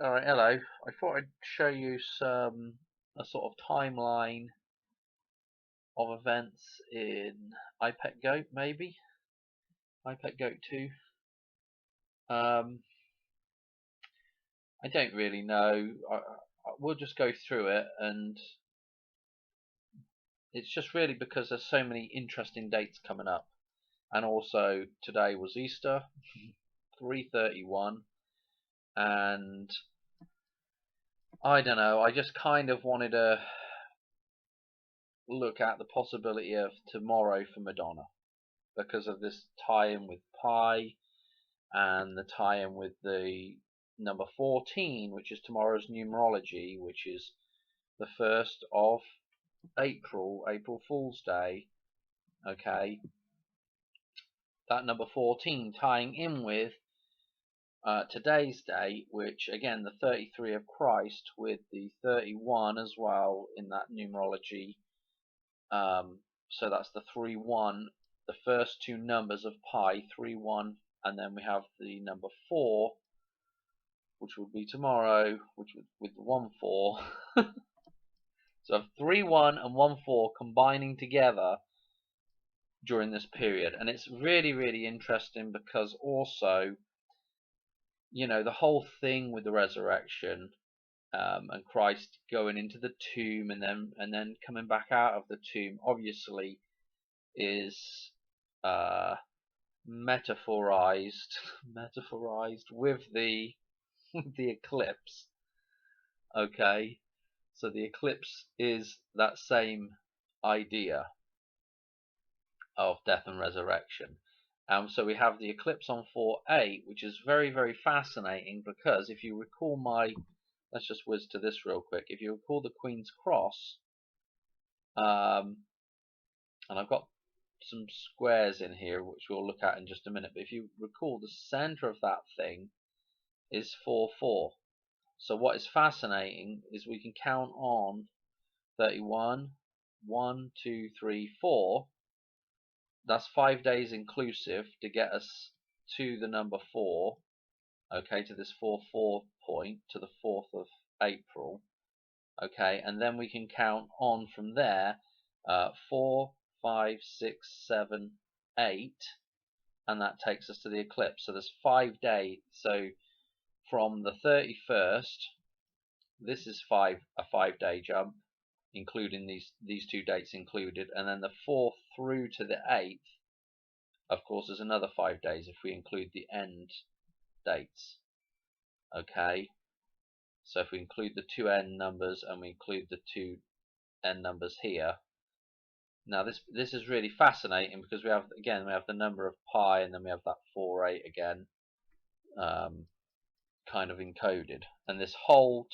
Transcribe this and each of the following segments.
Alright, hello. I thought I'd show you a sort of timeline of events in iPet Goat, maybe? iPet Goat 2. Um, I don't really know. We'll just go through it, and it's just really because there's so many interesting dates coming up. And also, today was Easter, 331, and I don't know, I just kind of wanted to look at the possibility of tomorrow for Madonna because of this tie-in with Pi and the tie-in with the number 14, which is tomorrow's numerology, which is the 1st of April, April Fool's Day. Okay, that number 14 tying in with today's date, which again the 33 of Christ with the 31 as well in that numerology. So that's the 3-1, the first two numbers of pi, 3-1, and then we have the number 4, which would be tomorrow, which would with 1-4. So 3-1 and 1-4 combining together during this period, and it's really, really interesting because also, you know, the whole thing with the resurrection and Christ going into the tomb and then coming back out of the tomb, obviously, is metaphorized with the the eclipse. Okay, so the eclipse is that same idea of death and resurrection. So we have the eclipse on 4-8, which is very, very fascinating because if you recall let's just whiz to this real quick. If you recall the Queen's Cross, and I've got some squares in here which we'll look at in just a minute, but if you recall, the center of that thing is 4-4. So what is fascinating is we can count on 31, 1, 2, 3, 4. That's 5 days inclusive to get us to the number 4. Okay, to this 4-4 point, to the 4th of April. Okay, and then we can count on from there 4, 5, 6, 7, 8, and that takes us to the eclipse. So there's 5 days. So from the 31st, this is a 5-day jump, including these two dates included, and then the 4th through to the 8th, of course, is another 5 days if we include the end dates. Okay, so if we include the two end numbers and we include the two end numbers here, now this is really fascinating because we have the number of pi, and then we have that 4-8 again, kind of encoded, and this whole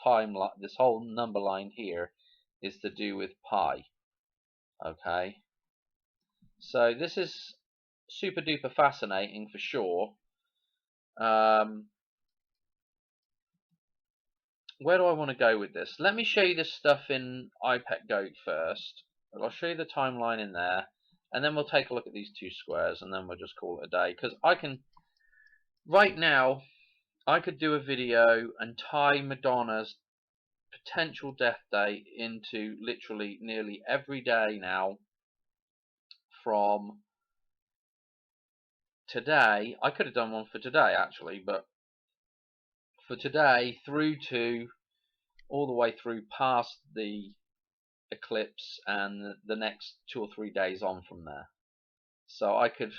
number line here is to do with pi. Okay, so this is super duper fascinating for sure. Where do I want to go with this? Let me show you this stuff in iPet Goat first. I'll show you the timeline in there, and then we'll take a look at these two squares, and then we'll just call it a day. Because right now, I could do a video and tie Madonna's potential death date into literally nearly every day now from today. I could have done one for today actually, but for today through to all the way through past the eclipse and the next 2 or 3 days on from there. So I could,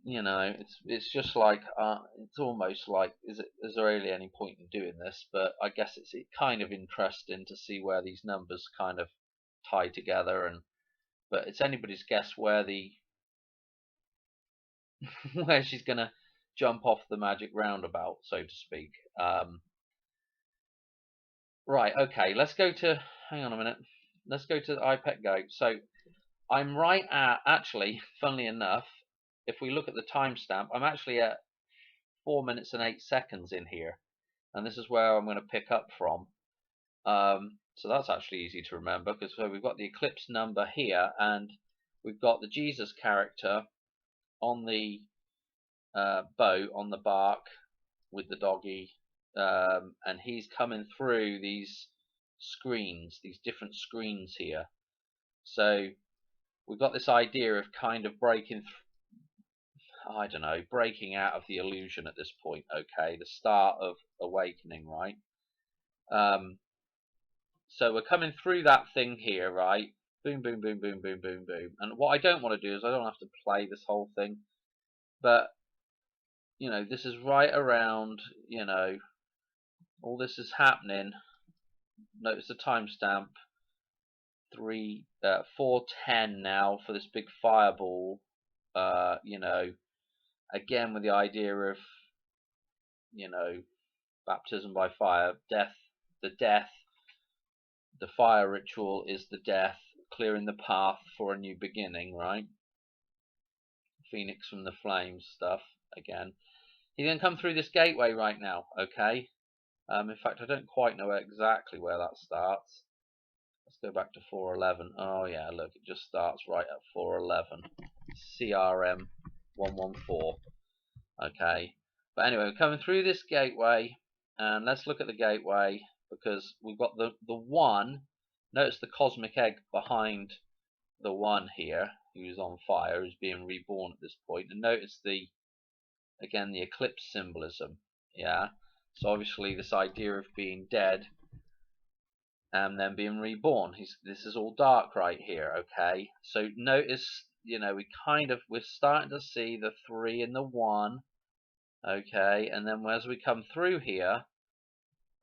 you know, it's just like it's almost like is there really any point in doing this? But I guess it's kind of interesting to see where these numbers kind of tie together, but it's anybody's guess where where she's gonna jump off the magic roundabout, so to speak. Right, okay, let's go to, hang on a minute, let's go to the iPet Go. So I'm right at, actually, funnily enough, if we look at the timestamp, I'm actually at 4 minutes and 8 seconds in here, and this is where I'm going to pick up from. So that's actually easy to remember, because so we've got the eclipse number here, and we've got the Jesus character on the boat, on the bark, with the doggy and he's coming through these screens, these different screens here. So we've got this idea of kind of I don't know, breaking out of the illusion at this point. Okay, the start of awakening, right? So we're coming through that thing here, right? Boom, boom, boom, boom, boom, boom, boom. And what I don't want to do is I don't have to play this whole thing, but you know, this is right around, you know, all this is happening. Notice the timestamp, 4:10 now for this big fireball. You know, again with the idea of, you know, baptism by fire, the fire ritual is the death, clearing the path for a new beginning, right? Phoenix from the flames stuff again. He then come through this gateway right now, okay? In fact, I don't quite know exactly where that starts. Let's go back to 4:11. Oh yeah, look, it just starts right at 4:11. CRM 114. Okay, but anyway, we're coming through this gateway, and let's look at the gateway because we've got the one. Notice the cosmic egg behind the one here, who's on fire, who's being reborn at this point, and notice the eclipse symbolism. Yeah, so obviously this idea of being dead and then being reborn. This is all dark right here. Okay, so notice, you know, we're starting to see the 3 and the 1. Okay, and then as we come through here,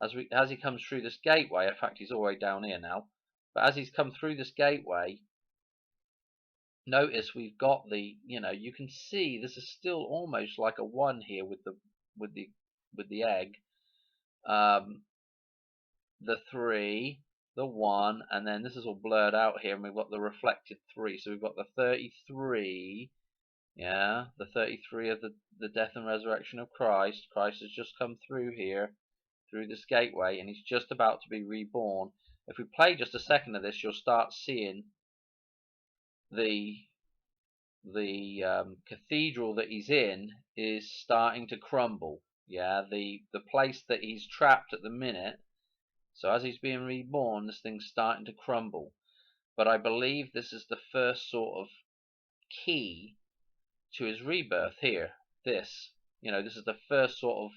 as he comes through this gateway, in fact he's all the way down here now, but as he's come through this gateway, notice we've got the, you know, you can see this is still almost like a 1 here with the egg, the 3, the 1, and then this is all blurred out here, and we've got the reflected 3. So we've got the 33, yeah, the 33 of the death and resurrection of Christ. Christ has just come through here, through this gateway, and he's just about to be reborn. If we play just a second of this, you'll start seeing the cathedral that he's in is starting to crumble. Yeah, the place that he's trapped at the minute. So as he's being reborn, this thing's starting to crumble. But I believe this is the first sort of key to his rebirth here. This, you know, this is the first sort of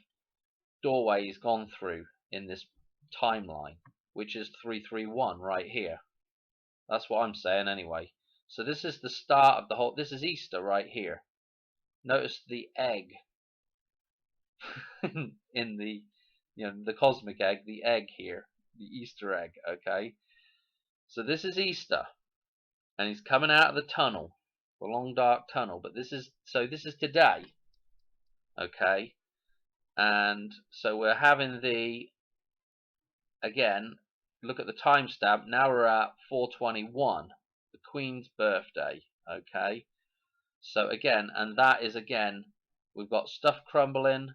doorway he's gone through in this timeline, which is 331 right here. That's what I'm saying anyway. So this is the start of the whole, this is Easter right here. Notice the egg in the, you know, the cosmic egg, the egg here, the Easter egg, okay? So this is Easter, and he's coming out of the tunnel, the long dark tunnel, but this is today, okay? And so we're having again, look at the timestamp, now we're at 4:21, the Queen's birthday, okay? So again, and that is again, we've got stuff crumbling.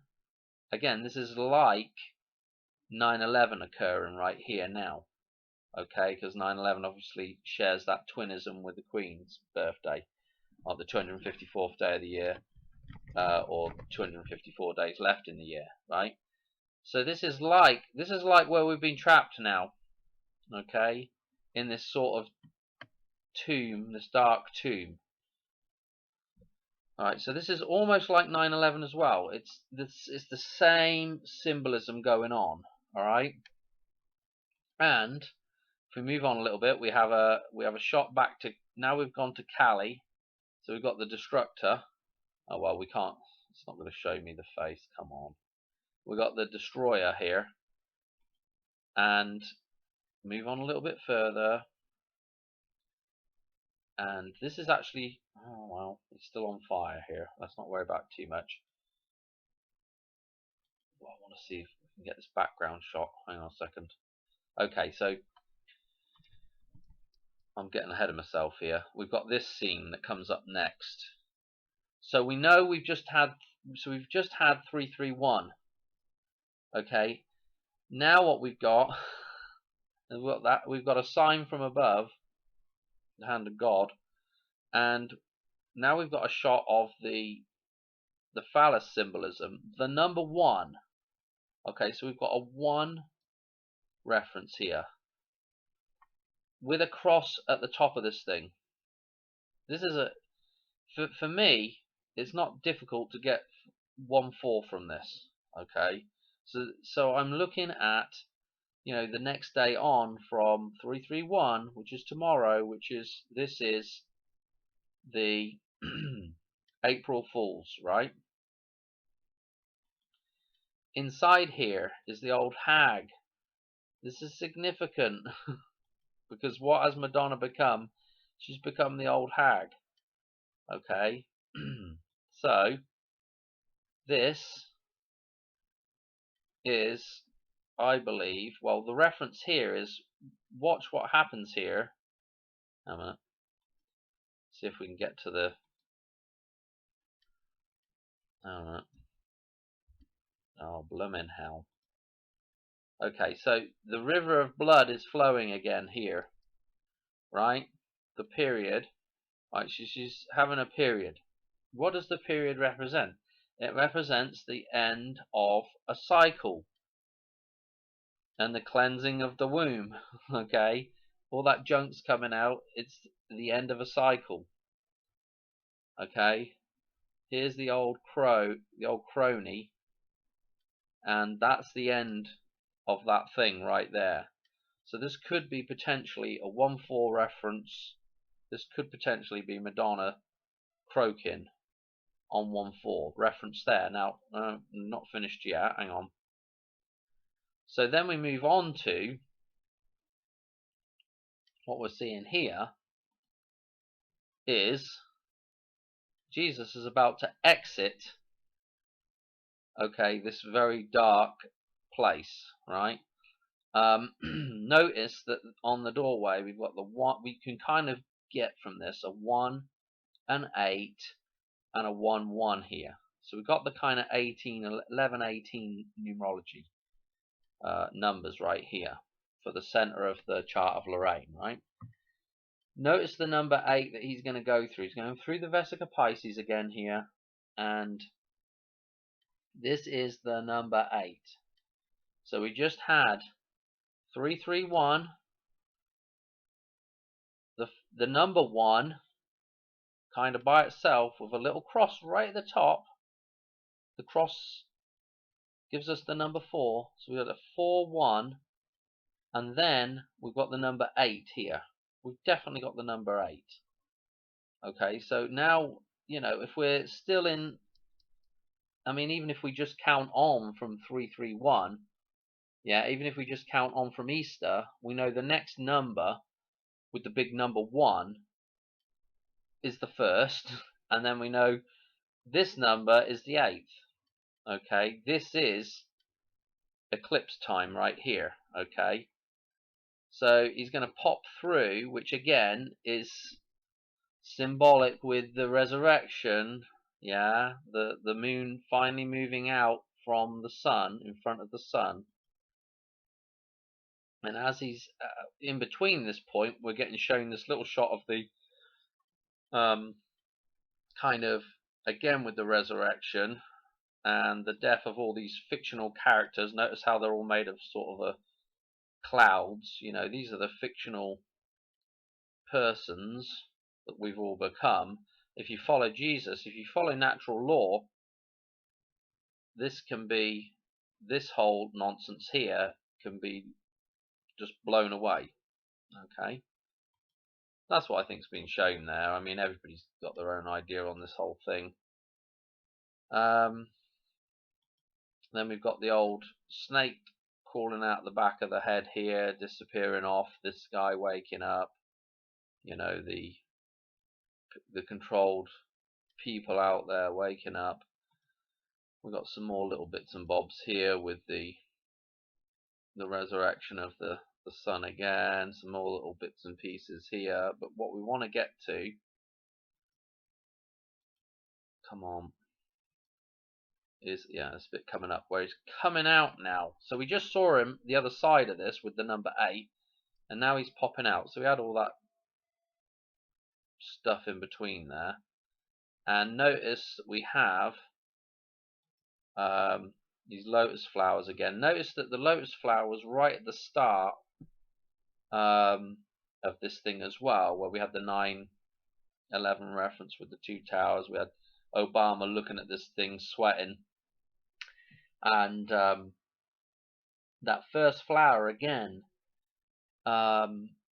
Again, this is like 9/11 occurring right here now, okay? Because 9/11 obviously shares that twinism with the Queen's birthday, or the 254th day of the year, or 254 days left in the year, right? So this is like where we've been trapped now, okay? In this sort of tomb, this dark tomb. Alright, so this is almost like 9/11 as well. It's the same symbolism going on. Alright? And if we move on a little bit, we have a shot back to, now we've gone to Cali. So we've got the destructor. Oh well, we can't, it's not going to show me the face, come on. We've got the destroyer here. And move on a little bit further. And this is actually, oh well, it's still on fire here. Let's not worry about it too much. Well, I want to see if we can get this background shot. Hang on a second. Okay, so I'm getting ahead of myself here. We've got this scene that comes up next. So we know we've just had 331. Okay, now what we've got is we've got a sign from above, the hand of God, and now we've got a shot of the phallus symbolism, the number 1. Okay, so we've got a 1 reference here with a cross at the top of this thing. This is for me, it's not difficult to get 1-4 from this. Okay, so I'm looking at, the next day on from 331, which is tomorrow, this is the April Fools, right? Inside here is the old hag. This is significant because what has Madonna become? She's become the old hag. Okay, so this is, I believe, well, the reference here is, watch what happens here. I'm gonna see if we can get to the. Oh, bloomin' hell. Okay, so the river of blood is flowing again here, right? The period, right? She's having a period. What does the period represent? It represents the end of a cycle and the cleansing of the womb. Okay, all that junk's coming out. It's the end of a cycle. Okay, here's the old crony, and that's the end of that thing right there. So this could be potentially a 1-4 reference. This could potentially be Madonna croaking on 1-4 reference there. Now, not finished yet. Hang on. So then we move on to what we're seeing here is Jesus is about to exit, okay, this very dark place, right? Notice that on the doorway we've got the 1. We can kind of get from this a 1, an 8, and a 1-1 here. So we've got the kind of 11, 18 numerology numbers right here for the center of the chart of Lorraine, right? Notice the number 8 that he's going to go through. He's going through the Vesica Pisces again here, and this is the number 8. So we just had 331, the number 1, kind of by itself with a little cross right at the top. The cross gives us the number 4, so we've got a 4-1, and then we've got the number 8 here. We've definitely got the number 8. Okay, so now, if we're still in, I mean, even if we just count on from 331, yeah, even if we just count on from Easter, we know the next number with the big number 1 is the first, and then we know this number is the 8th. Okay, this is eclipse time right here. Okay, so he's going to pop through, which again is symbolic with the resurrection. Yeah, the moon finally moving out from the sun, in front of the sun. And as he's in between this point, we're getting shown this little shot of the kind of, again, with the resurrection and the death of all these fictional characters. Notice how they're all made of sort of clouds. These are the fictional persons that we've all become. If you follow Jesus, if you follow natural law, this whole nonsense here can be just blown away. Okay, that's what I think's been shown there. I mean, everybody's got their own idea on this whole thing. Then we've got the old snake crawling out the back of the head here, disappearing off. This guy waking up. The controlled people out there waking up. We've got some more little bits and bobs here with the resurrection of the sun again. Some more little bits and pieces here. But what we want to get to, come on, is, this bit coming up where he's coming out now. So we just saw him the other side of this with the number 8, and now he's popping out. So we had all that stuff in between there, and notice we have these lotus flowers again. Notice that the lotus flower was right at the start of this thing as well, where we had the 9/11 reference with the two towers. We had Obama looking at this thing, sweating, and that first flower again,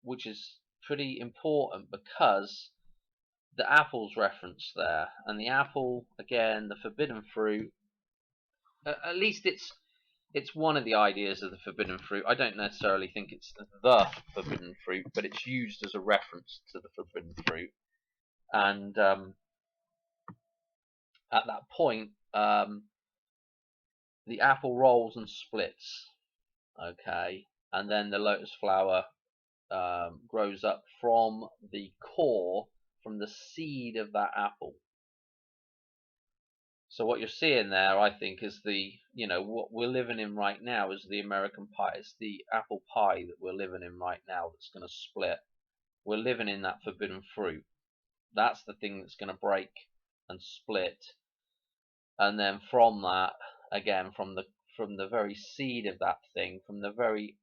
which is pretty important because the apple's referenced there, and the apple again, the forbidden fruit. At least it's one of the ideas of the forbidden fruit. I don't necessarily think it's the forbidden fruit, but it's used as a reference to the forbidden fruit. And at that point, the apple rolls and splits. Okay, and then the lotus flower grows up from the core, from the seed of that apple. So what you're seeing there, I think, is what we're living in right now is the American pie. It's the apple pie that we're living in right now that's going to split. We're living in that forbidden fruit. That's the thing that's going to break and split. And then from that, again, from the very seed of that thing, from the very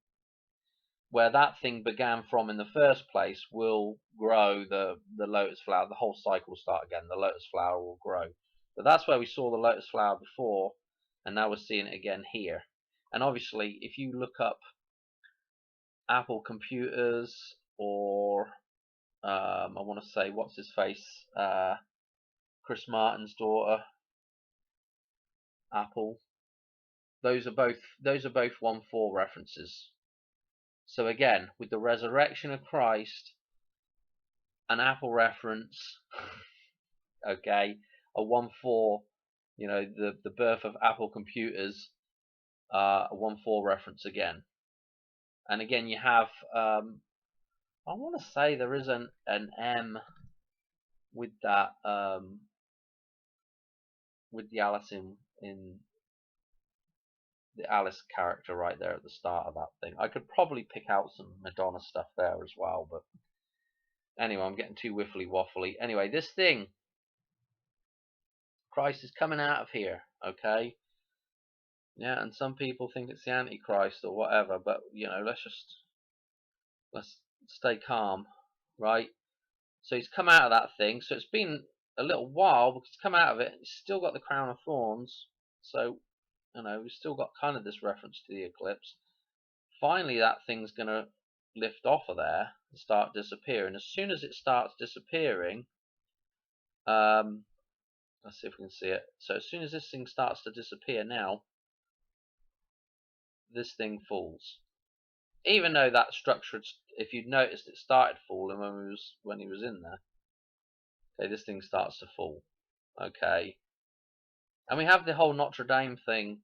where that thing began from in the first place, will grow the lotus flower. The whole cycle will start again. The lotus flower will grow. But that's where we saw the lotus flower before, and now we're seeing it again here. And obviously, if you look up Apple computers, or I want to say, what's his face, Chris Martin's daughter, Apple. Those are both 1/4 references. So again, with the resurrection of Christ, an Apple reference, okay, a 1/4, the birth of Apple computers, a 1/4 reference again. And again, you have, I want to say there is an M with that, with the Alice in the Alice character right there at the start of that thing. I could probably pick out some Madonna stuff there as well, but anyway, I'm getting too wiffly waffly. Anyway, this thing, Christ is coming out of here, okay? Yeah, and some people think it's the Antichrist or whatever, but let's stay calm, right? So he's come out of that thing. So it's been a little while because he's come out of it. And he's still got the crown of thorns. So we've still got kind of this reference to the eclipse. Finally, that thing's going to lift off of there and start disappearing. As soon as it starts disappearing, let's see if we can see it. So as soon as this thing starts to disappear now, this thing falls. Even though that structure, if you'd noticed, it started falling when he was in there. Okay, this thing starts to fall. Okay, and we have the whole Notre Dame thing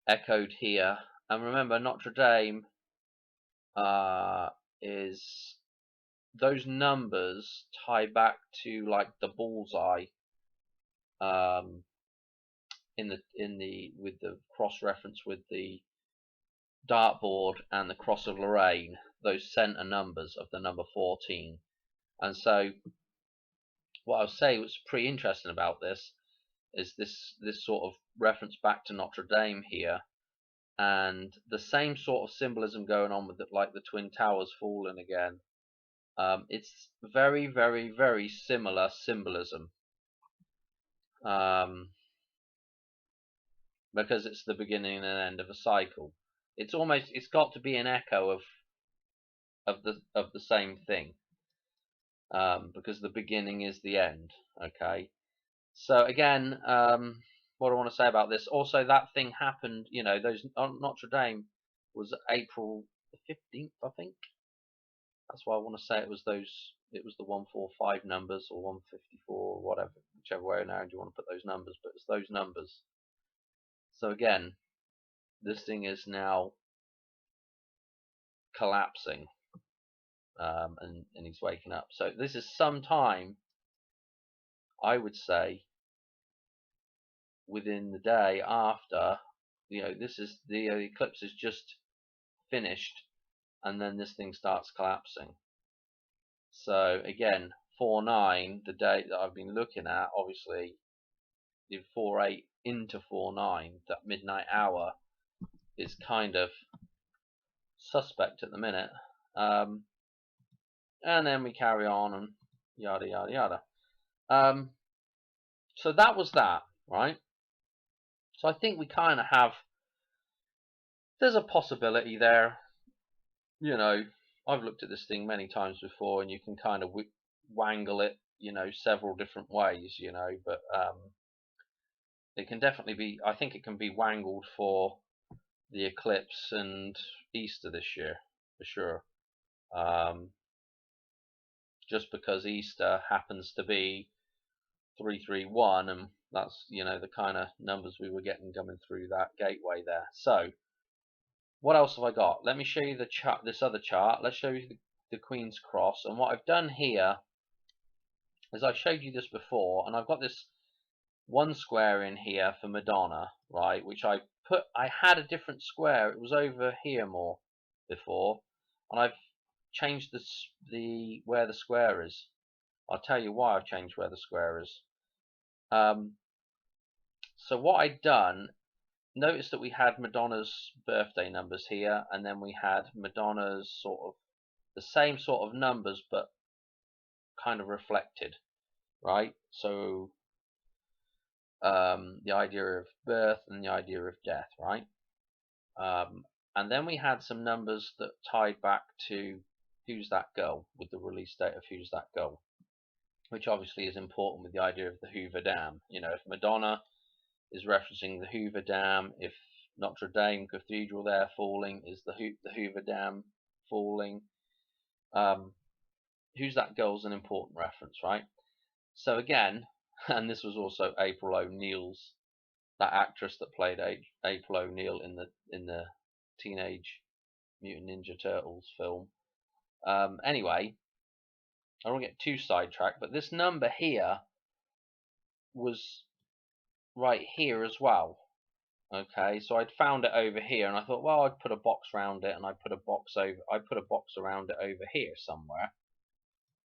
echoed here. And remember, Notre Dame is, those numbers tie back to like the bullseye with the cross reference with the dartboard and the cross of Lorraine, those center numbers of the number 14. And so what I'll say was pretty interesting about this is this sort of reference back to Notre Dame here, and the same sort of symbolism going on with like the Twin Towers falling again. It's very, very, very similar symbolism, because it's the beginning and end of a cycle. It's got to be an echo of the same thing, because the beginning is the end. Okay, so again, what I want to say about this, also that thing happened, those Notre Dame was April the 15th, I think. That's why I want to say it was the 145 numbers, or 154, or whatever, whichever way around you want to put those numbers, but it's those numbers. So again, this thing is now collapsing, and he's waking up. So this is sometime, I would say, within the day after, this is the eclipse is just finished, and then this thing starts collapsing. So again, 4/9, the date that I've been looking at, obviously the 4/8 into 4/9, that midnight hour, is kind of suspect at the minute. And then we carry on and yada yada yada. So that was that, right? So I think we kind of have, there's a possibility there. You know, I've looked at this thing many times before, and you can kind of wangle it, several different ways, but it can definitely be, I think it can be wangled for the eclipse and Easter this year, for sure. Just because Easter happens to be 331, and that's, the kind of numbers we were getting coming through that gateway there. So what else have I got? Let me show you the chart, this other chart. Let's show you the Queen's Cross. And what I've done here is I've showed you this before, and I've got this one square in here for Madonna, right? Which I had a different square. It was over here more before, and I've changed where the square is. I'll tell you why I've changed where the square is. So what I'd done, notice that we had Madonna's birthday numbers here, and then we had Madonna's sort of the same sort of numbers, but kind of reflected, right? So the idea of birth and the idea of death, right? And then we had some numbers that tied back to Who's That Girl, with the release date of Who's That Girl, which obviously is important with the idea of the Hoover Dam. If Madonna is referencing the Hoover Dam, if Notre Dame Cathedral there falling is the Hoover Dam falling, Who's That Girl's an important reference, right? So again, and this was also April O'Neil's, that actress that played April O'Neil in the Teenage Mutant Ninja Turtles film. Anyway, I don't want to get too sidetracked, but this number here was right here as well. Okay, so I'd found it over here, and I thought, well, I'd put a box around it, and I put a box around it over here somewhere.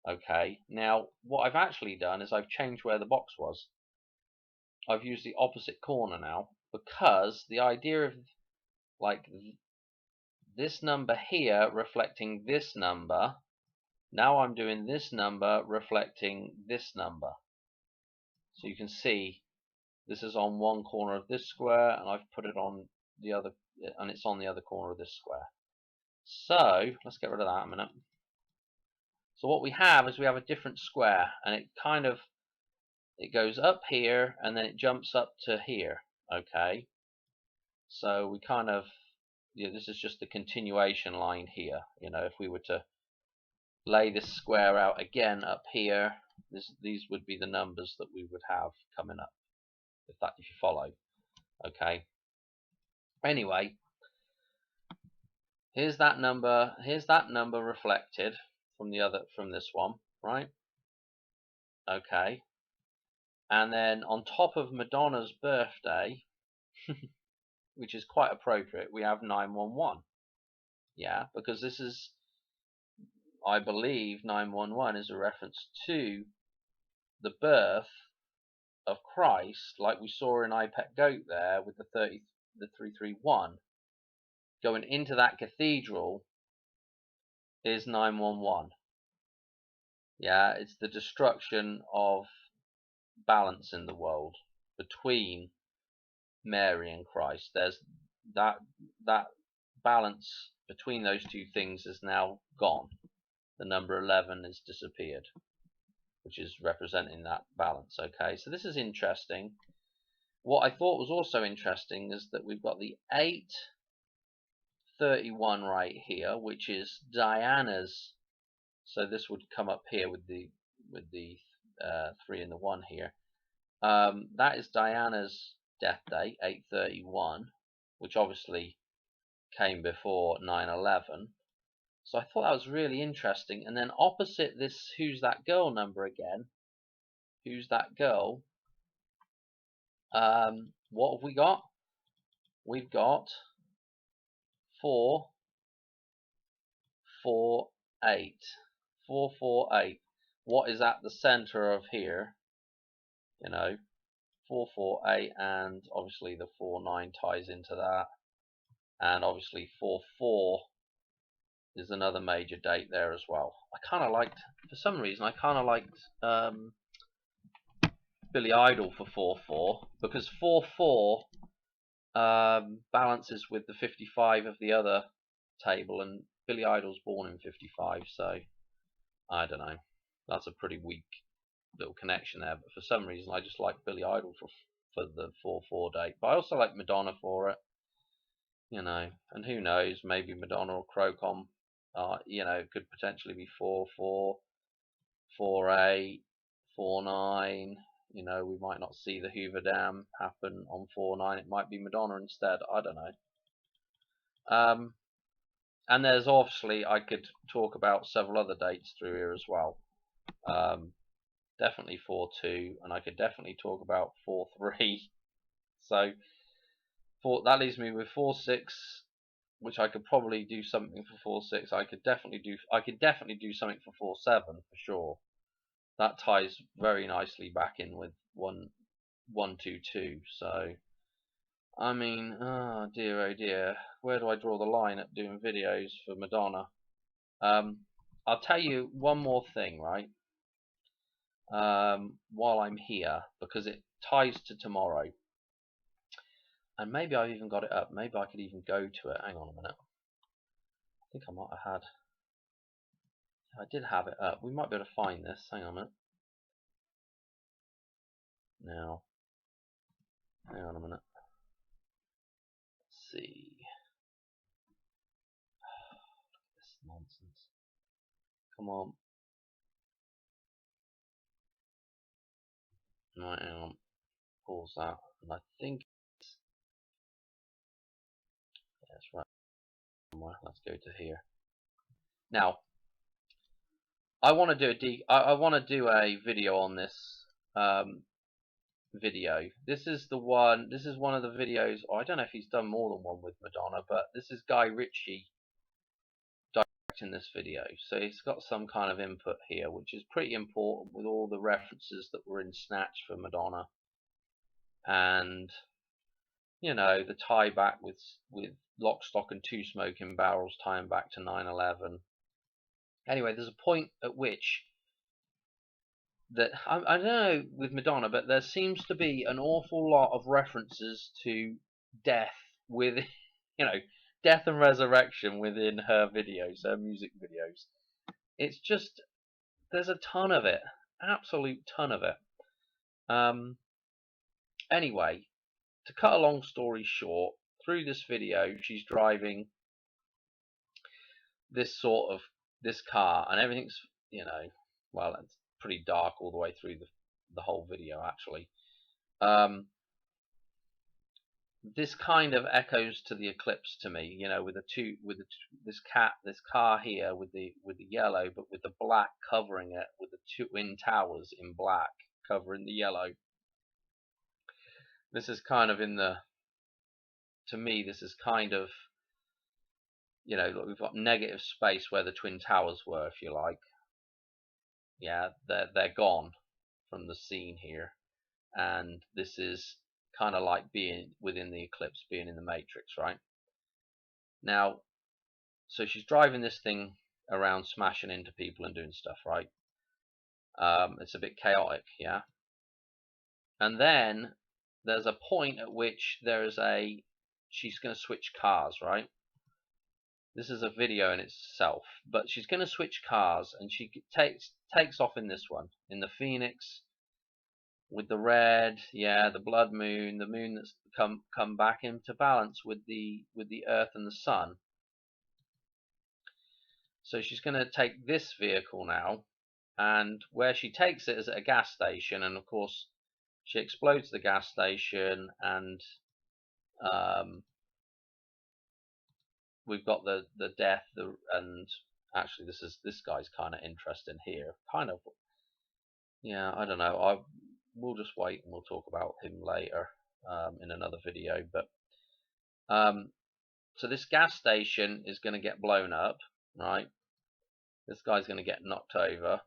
Okay, now what I've actually done is I've changed where the box was. I've used the opposite corner now, because the idea of like this number here reflecting this number, now I'm doing this number reflecting this number. So you can see this is on one corner of this square, and I've put it on the other, and it's on the other corner of this square. So let's get rid of that a minute. So what we have is we have a different square, and it goes up here, and then it jumps up to here. Okay, so we kind of, this is just the continuation line here. If we were to lay this square out again up here, these would be the numbers that we would have coming up, if you follow. Okay, anyway, here's that number reflected from this one, right? Okay, and then on top of Madonna's birthday, which is quite appropriate, we have 911. Yeah, because this is, I believe 911 is a reference to the birth of Christ, like we saw in I Pet Goat there with the 331. Going into that cathedral is 911. Yeah, it's the destruction of balance in the world between Mary and Christ. There's that balance between those two things is now gone. The number 11 has disappeared, which is representing that balance. Okay, so this is interesting. What I thought was also interesting is that we've got the 831 right here, which is Diana's. So this would come up here with the 3 and the 1 here. That is Diana's death date, 831, which obviously came before 9/11. So I thought that was really interesting. And then opposite this Who's That Girl number again, Who's That Girl, what have we got? We've got 448. 448. What is at the center of here? 44A, and obviously the 49 ties into that, and obviously 44 is another major date there as well. I kind of liked, for some reason, I kind of liked Billy Idol for 44, because 44 balances with the 55 of the other table, and Billy Idol's born in 55, so I don't know. That's a pretty weak little connection there, but for some reason I just like Billy Idol for the 44 date. But I also like Madonna for it, you know, and who knows, maybe Madonna or Crocom, you know, could potentially be 44, 48, 49. You know, we might not see the Hoover Dam happen on 49. It might be Madonna instead. I don't know. And there's obviously, I could talk about several other dates through here as well. Definitely 4-2, and I could definitely talk about 4-3. So that leaves me with 4-6, which I could probably do something for 4-6. I could definitely do something for 4-7 for sure. That ties very nicely back in with 1-2-2. So I mean, oh dear, where do I draw the line at doing videos for Madonna? I'll tell you one more thing, right? While I'm here, because it ties to tomorrow, and maybe I've even got it up. Maybe I could even go to it. Hang on a minute. I think I might have had. I did have it up. We might be able to find this. Hang on a minute. Now, hang on a minute. Let's see. This nonsense. Come on. Right, hang on. Pause that. And I think it's, yeah, it's right. Let's go to here. Now, I want to do a video on this video. This is one of the videos. Oh, I don't know if he's done more than one with Madonna, but this is Guy Ritchie directing this video, so he's got some kind of input here, which is pretty important with all the references that were in Snatch for Madonna, and you know, the tie back with Lock, Stock and Two Smoking Barrels tying back to 9/11. Anyway, there's a point at which that I don't know with Madonna, but there seems to be an awful lot of references to death with, you know, death and resurrection within her videos, her music videos. It's just, there's a ton of it, absolute ton of it. Anyway, to cut a long story short, through this video, she's driving this car, and everything's, you know, well, it's pretty dark all the way through the whole video actually. This kind of echoes to the Eclipse to me, you know, with this car here with the yellow, but with the black covering it, with the two twin towers in black covering the yellow. This is kind of to me, this is kind of, you know, look, we've got negative space where the twin towers were, if you like. Yeah, they're gone from the scene here, and this is kind of like being within the Eclipse, being in the Matrix, right? Now, so she's driving this thing around, smashing into people and doing stuff, right? It's a bit chaotic, yeah. And then there's a point at which she's going to switch cars, right? This is a video in itself, but she's going to switch cars, and she takes off in this one, in the Phoenix, with the red, yeah, the blood moon, the moon that's come back into balance with the Earth and the Sun. So she's going to take this vehicle now, and where she takes it is at a gas station, and of course she explodes the gas station, and we've got the death, and actually this guy's kind of interesting here, kind of, yeah, I don't know, we'll just wait and we'll talk about him later in another video. But so this gas station is going to get blown up, right? This guy's going to get knocked over,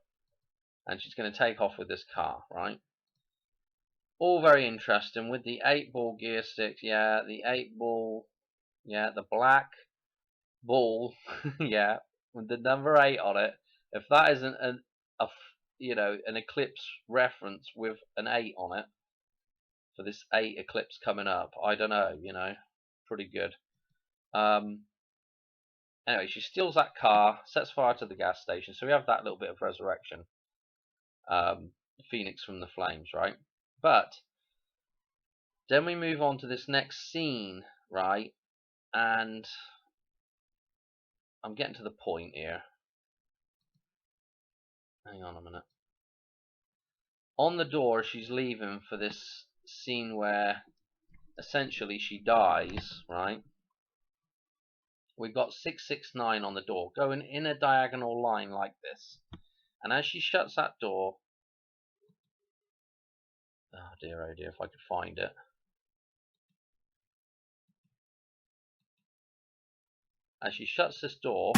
and she's going to take off with this car, right? all very interesting with the 8-ball gear sticks. Yeah, the 8-ball. Yeah, the black ball. Yeah, with the number 8 on it. If that isn't an eclipse reference with an 8 on it for this 8 eclipse coming up, I don't know. Pretty good. Anyway, she steals that car, sets fire to the gas station. So we have that little bit of resurrection. Phoenix from the flames, right? But then we move on to this next scene, right? And I'm getting to the point here. Hang on a minute. On the door, she's leaving for this scene where essentially she dies, right? We've got 669 on the door, going in a diagonal line like this. And as she shuts that door, oh dear, if I could find it. As she shuts this door,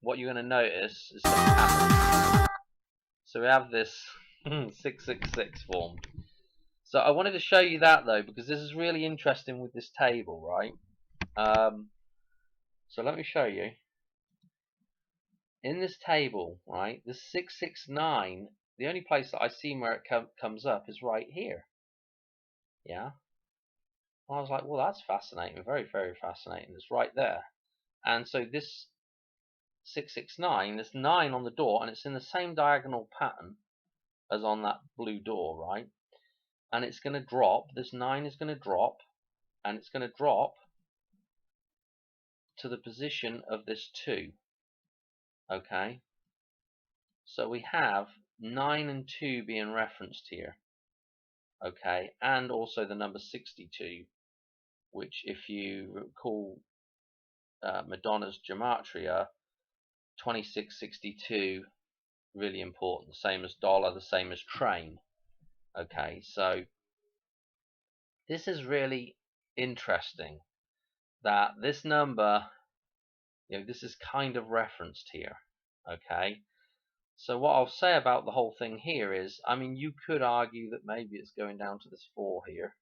what you're going to notice is some pattern. So we have this 666 formed. So I wanted to show you that though, because this is really interesting with this table, right? So let me show you. In this table, right, the 669, the only place that I see where it comes up is right here. Yeah. And I was like, well, that's fascinating, very, very fascinating. It's right there. And so this 669, there's 9 on the door, and it's in the same diagonal pattern as on that blue door, right? And it's going to drop, this 9 is going to drop, and it's going to drop to the position of this 2. Okay? So we have 9 and 2 being referenced here. Okay? And also the number 62, which if you recall Madonna's Gematria, 2662, really important. The same as dollar, the same as train. Okay, so this is really interesting that this number, this is kind of referenced here. Okay, so what I'll say about the whole thing here is, I mean, you could argue that maybe it's going down to this 4 here.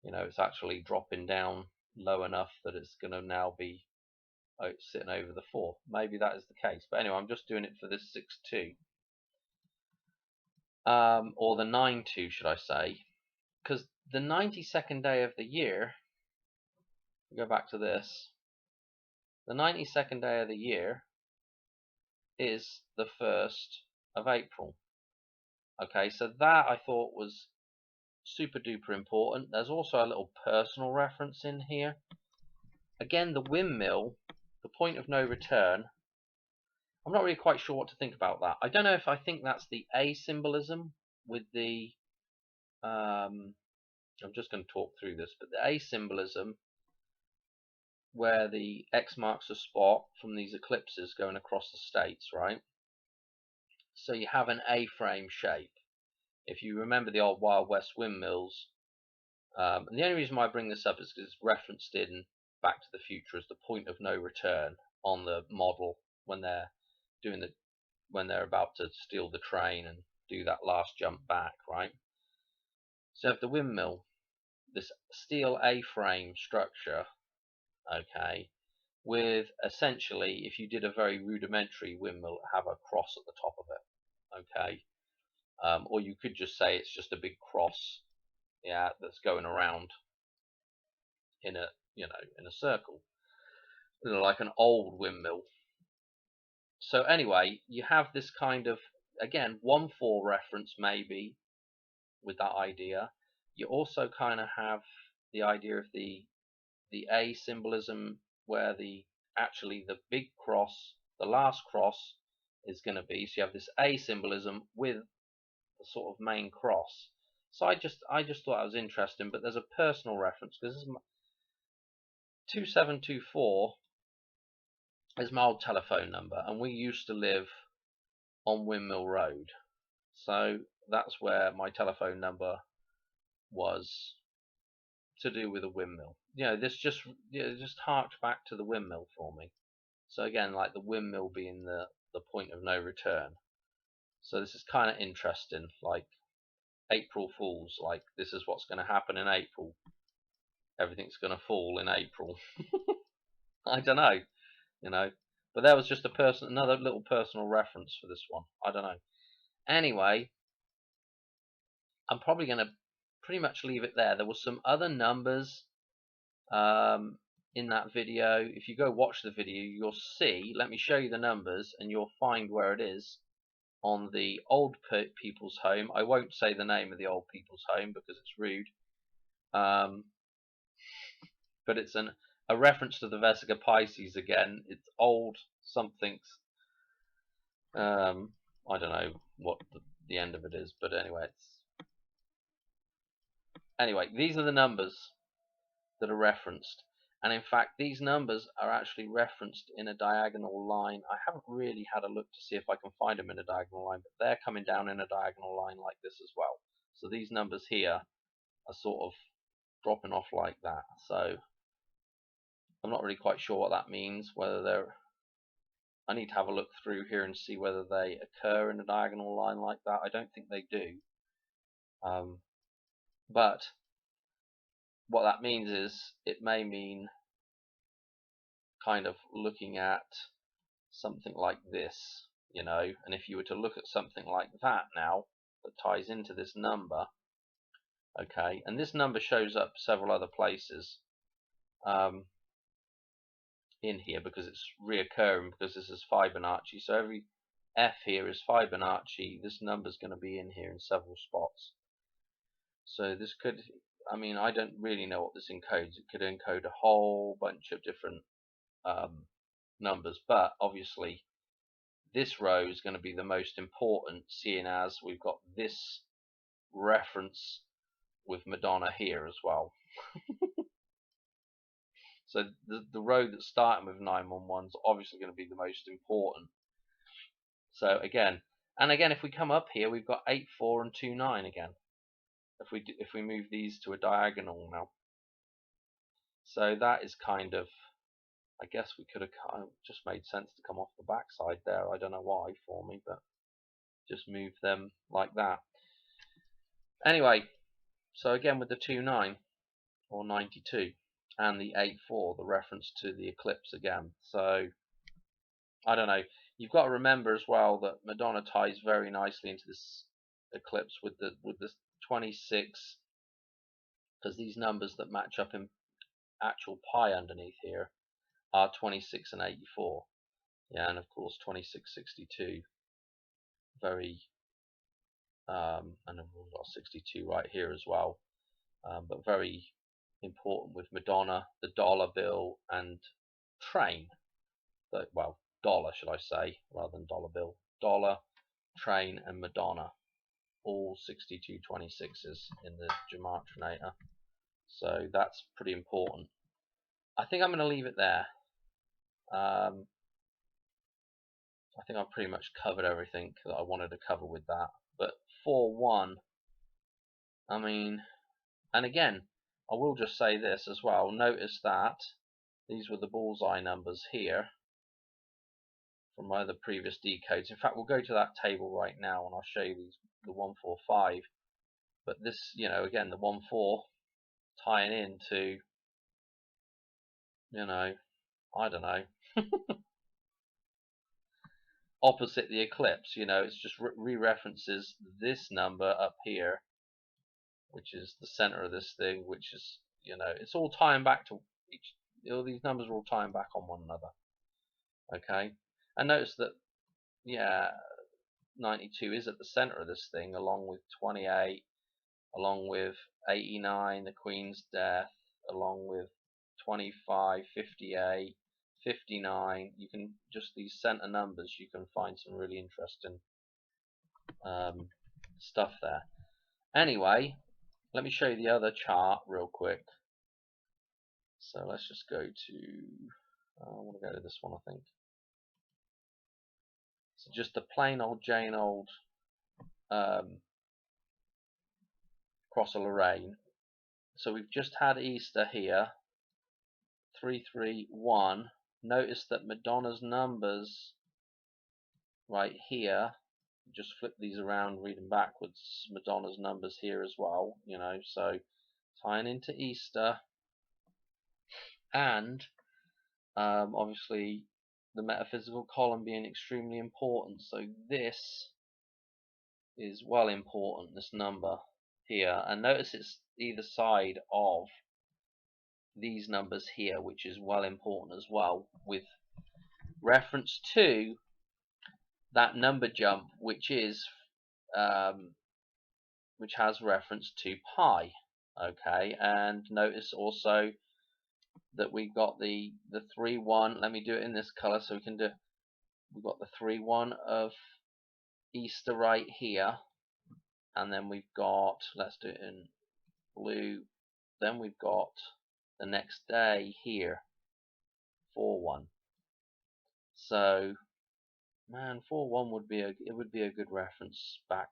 It's actually dropping down low enough that it's going to now be sitting over the 4. Maybe that is the case. But anyway, I'm just doing it for this 6-2. Or the 9-2, should I say. Because the 92nd day of the year, go back to this, the 92nd day of the year is the 1st of April. Okay, so that I thought was super duper important. There's also a little personal reference in here. Again, the windmill, the point of no return. I'm not really quite sure what to think about that. I don't know if I think that's the A symbolism with the I'm just going to talk through this, but the A symbolism where the X marks a spot from these eclipses going across the states, right? So you have an A-frame shape. If you remember the old Wild West windmills, and the only reason why I bring this up is because it's referenced in Back to the Future as the point of no return on the model when they're about to steal the train and do that last jump back, right? So if the windmill, this steel A-frame structure, okay, with essentially, if you did a very rudimentary windmill, have a cross at the top of it, okay, or you could just say it's just a big cross, yeah, that's going around in a circle, like an old windmill. So anyway, you have this kind of, again, 1-4 reference maybe with that idea. You also kind of have the idea of the A symbolism where the big cross, the last cross is going to be. So you have this A symbolism with the sort of main cross. So I just thought that was interesting, but there's a personal reference because this is 2724 is my old telephone number, and we used to live on Windmill Road. So that's where my telephone number was to do with a windmill. This just harked back to the windmill for me. So again, like the windmill being the point of no return. So this is kind of interesting. Like, April Fools, like this is what's going to happen in April. Everything's going to fall in April. I don't know, you know. But there was just another little personal reference for this one. I don't know. Anyway, I'm probably going to pretty much leave it there. There were some other numbers in that video. If you go watch the video, you'll see. Let me show you the numbers, and you'll find where it is on the old people's home. I won't say the name of the old people's home because it's rude. But it's a reference to the Vesica Pisces again. It's old something's. I don't know what the end of it is, but anyway, these are the numbers that are referenced, and in fact these numbers are actually referenced in a diagonal line. I haven't really had a look to see if I can find them in a diagonal line, but they're coming down in a diagonal line like this as well. So these numbers here are sort of dropping off like that. So I'm not really quite sure what that means, whether they're, I need to have a look through here and see whether they occur in a diagonal line like that. I don't think they do. But what that means is it may mean kind of looking at something like this, you know, and if you were to look at something like that now that ties into this number, okay, and this number shows up several other places in here because it's reoccurring, because this is Fibonacci. So every F here is Fibonacci. This number is going to be in here in several spots. So this could, I mean, I don't really know what this encodes. It could encode a whole bunch of different numbers, but obviously this row is going to be the most important, seeing as we've got this reference with Madonna here as well. So the row that's starting with 911 is obviously going to be the most important. So again, if we come up here, we've got 8, 4, and 2, 9 again. If we move these to a diagonal now, so that is kind of, I guess we could have just made sense to come off the back side there. I don't know why for me, but just move them like that. Anyway, so again with the 2, 9 or 92. And the 8-4, the reference to the eclipse again. So I don't know. You've got to remember as well that Madonna ties very nicely into this eclipse with the 26, because these numbers that match up in actual pi underneath here are 26 and 84. Yeah, and of course 26, 62. Very and we've got 62 right here as well. But very important with Madonna, the dollar bill, and train. Well, dollar should I say, rather than dollar bill. Dollar, train, and Madonna, all 62 26s in the Gematria. So that's pretty important. I think I'm going to leave it there. I think I've pretty much covered everything that I wanted to cover with that. But 4-1, I mean, and again, I will just say this as well. Notice that these were the bullseye numbers here from my other previous decodes. In fact, we'll go to that table right now and I'll show you the 145. But this, you know, again, the 1-4 tying into, you know, I don't know, opposite the eclipse. You know, it's just re-references this number up here, which is the center of this thing, which is, you know, it's all tying back to each. All these numbers are all tying back on one another. Okay, and notice that, yeah, 92 is at the center of this thing, along with 28, along with 89, the Queen's death, along with 25, 58, 59. You can just, these center numbers, you can find some really interesting stuff there. Anyway, let me show you the other chart real quick. So let's just go to, I want to go to this one, I think. So just a plain old Jane old cross of Lorraine. So we've just had Easter here, 331. Notice that Madonna's numbers right here just flip these around, read them backwards. Madonna's numbers here as well, you know, so tying into Easter, and obviously the metaphysical column being extremely important. So this is well important, this number here, and notice it's either side of these numbers here, which is well important as well, with reference to that number jump, which has reference to pi. Okay, and notice also that we've got the 3-1. Let me do it in this color so we can do. We've got the 3-1 of Easter right here, and then we've got, let's do it in blue, then we've got the next day here, 4-1. So man, 4-1 would be a good reference back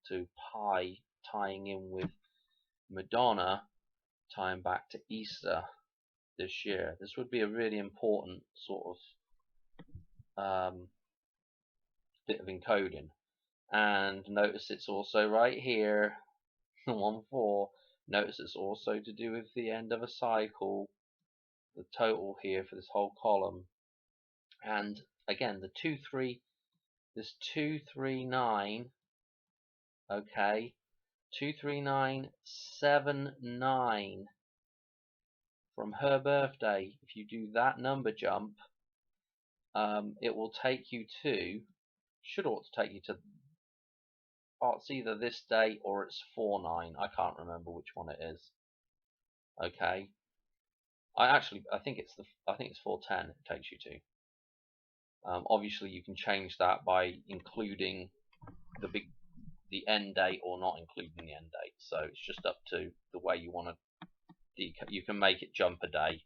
to pi, tying in with Madonna, tying back to Easter this year. This would be a really important sort of bit of encoding. And notice it's also right here, the 1-4. Notice it's also to do with the end of a cycle, the total here for this whole column. And again, the 2-3, this 239, okay, 23979 from her birthday. If you do that number jump, it will take you to, ought to take you to, it's either this day or it's 49. I can't remember which one it is. Okay, I think it's 410 it takes you to. Obviously you can change that by including the end date or not including the end date, so it's just up to the way you want to. You can make it jump a day.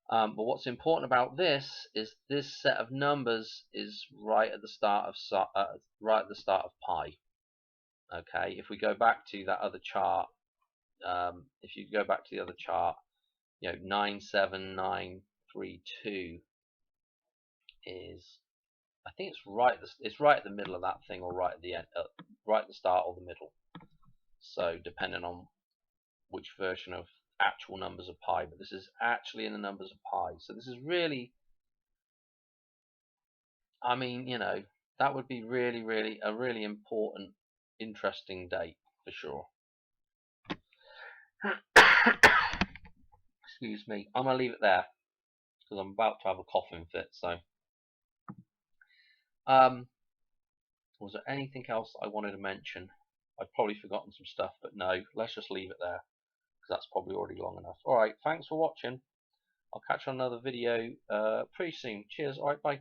But what's important about this is this set of numbers is right at the start of pi. Okay, if we go back to that other chart, you know, 97932 is, I think it's right at the middle of that thing, or right at the end, right at the start or the middle. So depending on which version of actual numbers of pi, but this is actually in the numbers of pi. So this is really, I mean, you know, that would be really a really important, interesting date for sure. Excuse me, I'm gonna leave it there because I'm about to have a coughing fit. So was there anything else I wanted to mention? I've probably forgotten some stuff, but no, let's just leave it there because that's probably already long enough. Alright, thanks for watching. I'll catch you on another video pretty soon. Cheers, alright, bye.